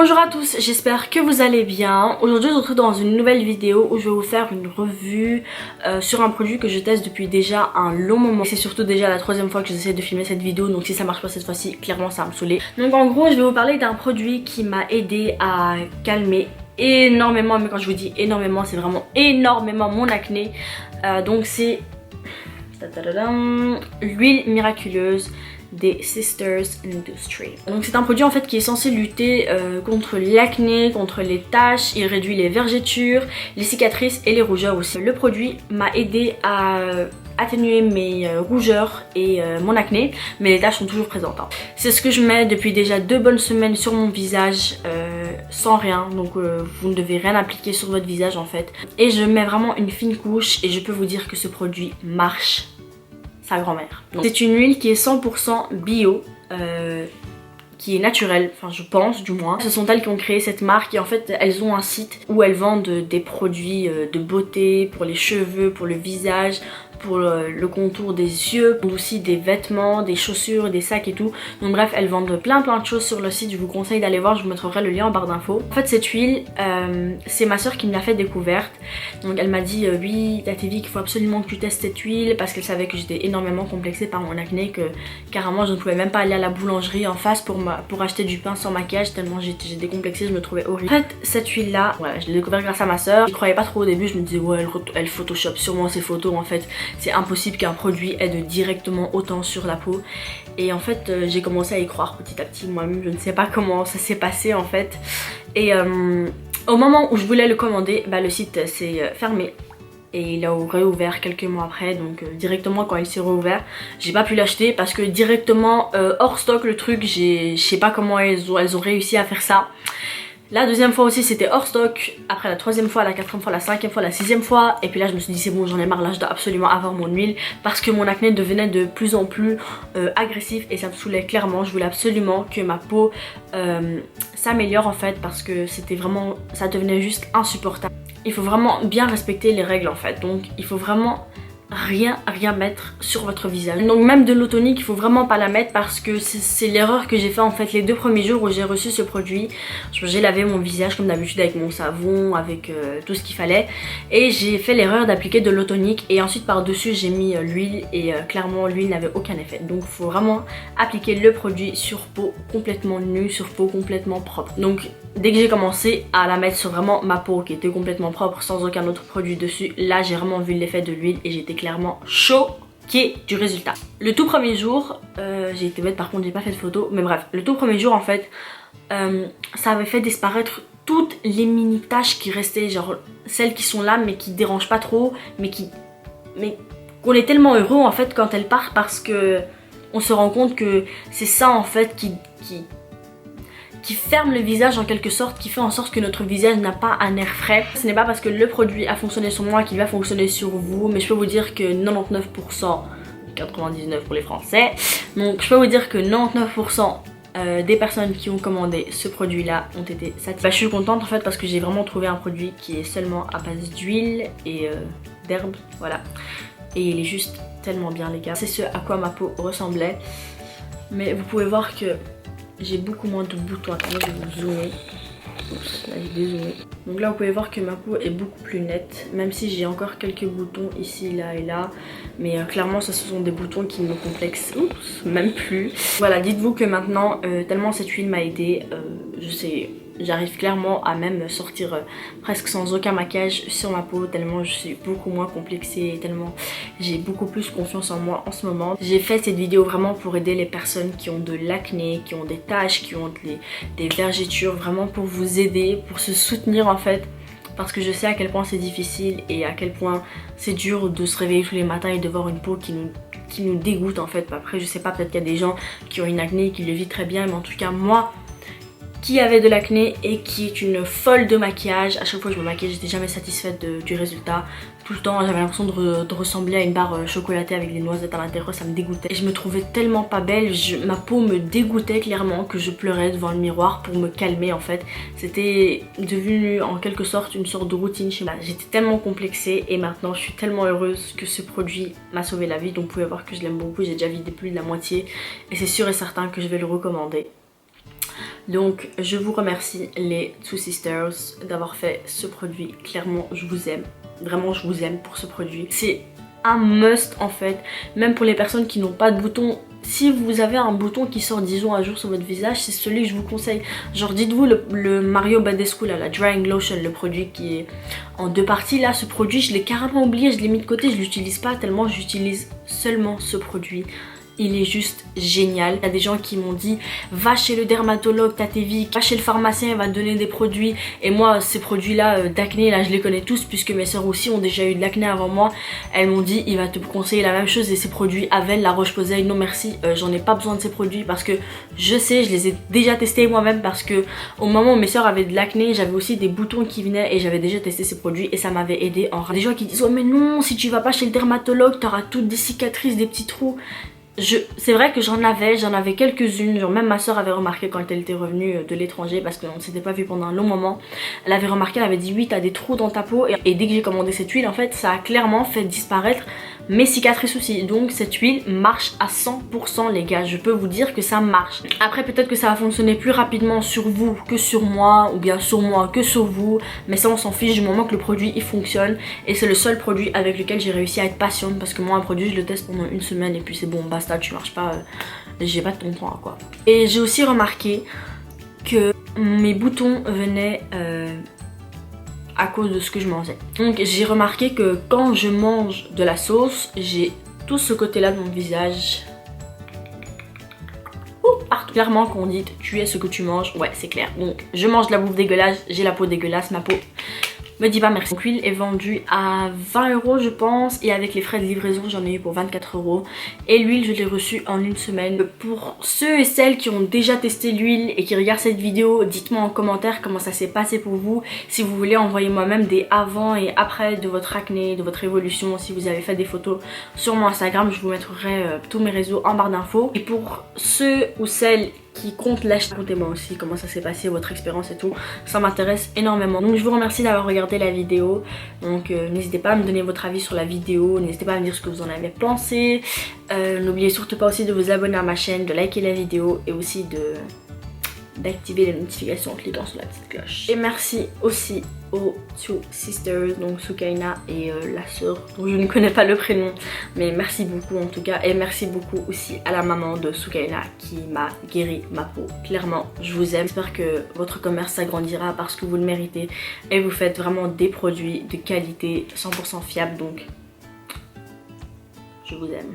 Bonjour à tous, j'espère que vous allez bien. Aujourd'hui je vous retrouve dans une nouvelle vidéo où je vais vous faire une revue sur un produit que je teste depuis déjà un long moment. C'est surtout déjà la troisième fois que j'essaie de filmer cette vidéo, donc si ça marche pas cette fois-ci, clairement ça va me saouler. Donc en gros je vais vous parler d'un produit qui m'a aidé à calmer énormément, mais quand je vous dis énormément c'est vraiment énormément mon acné. Donc c'est l'huile miraculeuse des Sisters Industries. Donc c'est un produit en fait qui est censé lutter contre l'acné, contre les taches, il réduit les vergetures, les cicatrices et les rougeurs aussi. Le produit m'a aidé à atténuer mes rougeurs et mon acné, mais les taches sont toujours présentes. C'est ce que je mets depuis déjà 2 bonnes semaines sur mon visage sans rien, donc vous ne devez rien appliquer sur votre visage en fait. Et je mets vraiment une fine couche et je peux vous dire que ce produit marche sa grand-mère. C'est une huile qui est 100% bio, qui est naturelle, enfin je pense du moins. Ce sont elles qui ont créé cette marque et en fait elles ont un site où elles vendent des produits de beauté pour les cheveux, pour le visage, pour le contour des yeux, aussi des vêtements, des chaussures, des sacs et tout. Donc bref, elles vendent plein de choses sur le site, je vous conseille d'aller voir, je vous mettrai le lien en barre d'infos. En fait cette huile, c'est ma soeur qui me l'a fait découverte. Donc elle m'a dit oui Tatevi qu'il faut absolument que tu testes cette huile parce qu'elle savait que j'étais énormément complexée par mon acné, que carrément je ne pouvais même pas aller à la boulangerie en face pour acheter du pain sans maquillage tellement j'étais décomplexée, je me trouvais horrible. En fait cette huile là, voilà, je l'ai découvert grâce à ma soeur. Je croyais pas trop au début, je me disais ouais elle photoshop sûrement ses photos en fait. C'est impossible qu'un produit aide directement autant sur la peau. Et en fait j'ai commencé à y croire petit à petit moi-même, je ne sais pas comment ça s'est passé en fait. Et au moment où je voulais le commander, le site s'est fermé. Et il a réouvert quelques mois après, donc directement quand il s'est réouvert, j'ai pas pu l'acheter parce que directement hors stock le truc, je sais pas comment elles ont réussi à faire ça. La deuxième fois aussi c'était hors stock, après la troisième fois, la quatrième fois, la cinquième fois, la sixième fois. Et puis là je me suis dit c'est bon, j'en ai marre, là je dois absolument avoir mon huile parce que mon acné devenait de plus en plus agressif et ça me saoulait clairement. Je voulais absolument que ma peau s'améliore en fait parce que c'était vraiment, ça devenait juste insupportable. Il faut vraiment bien respecter les règles en fait, donc il faut vraiment rien mettre sur votre visage. Donc même de l'eau tonique il faut vraiment pas la mettre parce que c'est l'erreur que j'ai fait en fait les 2 premiers jours où j'ai reçu ce produit. J'ai lavé mon visage comme d'habitude avec mon savon, avec tout ce qu'il fallait, et j'ai fait l'erreur d'appliquer de l'eau tonique et ensuite par dessus j'ai mis l'huile et clairement l'huile n'avait aucun effet. Donc il faut vraiment appliquer le produit sur peau complètement nue, sur peau complètement propre. Donc dès que j'ai commencé à la mettre sur vraiment ma peau qui était complètement propre sans aucun autre produit dessus, là j'ai vraiment vu l'effet de l'huile et j'étais clairement choquée du résultat. Le tout premier jour, j'ai été bête par contre, j'ai pas fait de photo, mais bref, le tout premier jour en fait, ça avait fait disparaître toutes les mini taches qui restaient, genre celles qui sont là mais qui dérangent pas trop, mais qu'on est tellement heureux en fait quand elles partent parce que on se rend compte que c'est ça en fait qui ferme le visage en quelque sorte, qui fait en sorte que notre visage n'a pas un air frais. Ce n'est pas parce que le produit a fonctionné sur moi qu'il va fonctionner sur vous, mais je peux vous dire que 99%, 99 pour les Français, donc je peux vous dire que 99% des personnes qui ont commandé ce produit là ont été satisfaites. Je suis contente en fait parce que j'ai vraiment trouvé un produit qui est seulement à base d'huile et d'herbe, voilà. Et il est juste tellement bien les gars. C'est ce à quoi ma peau ressemblait, mais vous pouvez voir que j'ai beaucoup moins de boutons. Attendez, je vais vous zoomer. Oups, là j'ai dézoomé. Donc là vous pouvez voir que ma peau est beaucoup plus nette, même si j'ai encore quelques boutons ici, là et là. Mais clairement ce sont des boutons qui me complexent même plus. Voilà, dites-vous que maintenant, tellement cette huile m'a aidée, je sais, j'arrive clairement à même sortir presque sans aucun maquillage sur ma peau, tellement je suis beaucoup moins complexée, tellement j'ai beaucoup plus confiance en moi en ce moment. J'ai fait cette vidéo vraiment pour aider les personnes qui ont de l'acné, qui ont des taches, qui ont des vergetures, vraiment pour vous aider, pour se soutenir en fait. Parce que je sais à quel point c'est difficile et à quel point c'est dur de se réveiller tous les matins et de voir une peau qui nous dégoûte en fait. Après je sais pas, peut-être qu'il y a des gens qui ont une acné et qui le vivent très bien, mais en tout cas moi qui avait de l'acné et qui est une folle de maquillage, à chaque fois que je me maquillais j'étais jamais satisfaite du résultat. Tout le temps j'avais l'impression de ressembler à une barre chocolatée avec des noisettes à l'intérieur, ça me dégoûtait. Et je me trouvais tellement pas belle, ma peau me dégoûtait clairement que je pleurais devant le miroir pour me calmer en fait. C'était devenu en quelque sorte une sorte de routine chez moi. J'étais tellement complexée et maintenant je suis tellement heureuse que ce produit m'a sauvé la vie. Donc vous pouvez voir que je l'aime beaucoup, j'ai déjà vidé plus de la moitié et c'est sûr et certain que je vais le recommander. Donc je vous remercie les Two Sisters d'avoir fait ce produit. Clairement je vous aime, vraiment je vous aime pour ce produit. C'est un must en fait, même pour les personnes qui n'ont pas de boutons. Si vous avez un bouton qui sort disons un jour sur votre visage, c'est celui que je vous conseille. Genre dites-vous le Mario Badescu là, la Drying Lotion, le produit qui est en 2 parties là, ce produit je l'ai carrément oublié, je l'ai mis de côté, je l'utilise pas tellement j'utilise seulement ce produit. Il est juste génial. Il y a des gens qui m'ont dit va chez le dermatologue, t'as tes vies, va chez le pharmacien, il va te donner des produits. Et moi ces produits là d'acné là je les connais tous puisque mes soeurs aussi ont déjà eu de l'acné avant moi. Elles m'ont dit il va te conseiller la même chose et ces produits Avel, la Roche-Posay, non merci, j'en ai pas besoin de ces produits parce que je sais, je les ai déjà testés moi-même parce que au moment où mes soeurs avaient de l'acné, j'avais aussi des boutons qui venaient et j'avais déjà testé ces produits et ça m'avait aidé. Des gens qui disent oh mais non, si tu vas pas chez le dermatologue t'auras toutes des cicatrices, des petits trous. C'est vrai que j'en avais quelques-unes, genre même ma soeur avait remarqué quand elle était revenue de l'étranger parce qu'on ne s'était pas vu pendant un long moment. Elle avait remarqué, elle avait dit oui t'as des trous dans ta peau et dès que j'ai commandé cette huile en fait ça a clairement fait disparaître mes cicatrices aussi. Donc cette huile marche à 100% les gars, je peux vous dire que ça marche. Après peut-être que ça va fonctionner plus rapidement sur vous que sur moi ou bien sur moi que sur vous, mais ça on s'en fiche du moment que le produit il fonctionne et c'est le seul produit avec lequel j'ai réussi à être patiente parce que moi un produit je le teste pendant 1 semaine et puis c'est bon basta, tu marches pas, j'ai pas de ton temps quoi. Et j'ai aussi remarqué que mes boutons venaient à cause de ce que je mangeais. Donc j'ai remarqué que quand je mange de la sauce, j'ai tout ce côté là de mon visage. Partout. Clairement quand on dit tu es ce que tu manges, ouais c'est clair. Donc je mange de la bouffe dégueulasse, j'ai la peau dégueulasse, ma peau me dis pas merci. Donc l'huile est vendue à 20 € je pense et avec les frais de livraison j'en ai eu pour 24 € et l'huile je l'ai reçue en 1 semaine. Pour ceux et celles qui ont déjà testé l'huile et qui regardent cette vidéo, dites-moi en commentaire comment ça s'est passé pour vous. Si vous voulez envoyez-moi même des avant et après de votre acné, de votre évolution. Si vous avez fait des photos sur mon Instagram, je vous mettrai tous mes réseaux en barre d'infos. Et pour ceux ou celles qui compte l'acheter, racontez-moi aussi comment ça s'est passé, votre expérience et tout, ça m'intéresse énormément. Donc je vous remercie d'avoir regardé la vidéo, donc n'hésitez pas à me donner votre avis sur la vidéo, n'hésitez pas à me dire ce que vous en avez pensé, n'oubliez surtout pas aussi de vous abonner à ma chaîne, de liker la vidéo et aussi d'activer les notifications en cliquant sur la petite cloche. Et merci aussi aux Two Sisters, donc Soukaina et la sœur dont je ne connais pas le prénom, mais merci beaucoup en tout cas, et merci beaucoup aussi à la maman de Soukaina qui m'a guéri ma peau. Clairement je vous aime, j'espère que votre commerce s'agrandira parce que vous le méritez et vous faites vraiment des produits de qualité 100% fiables, donc je vous aime.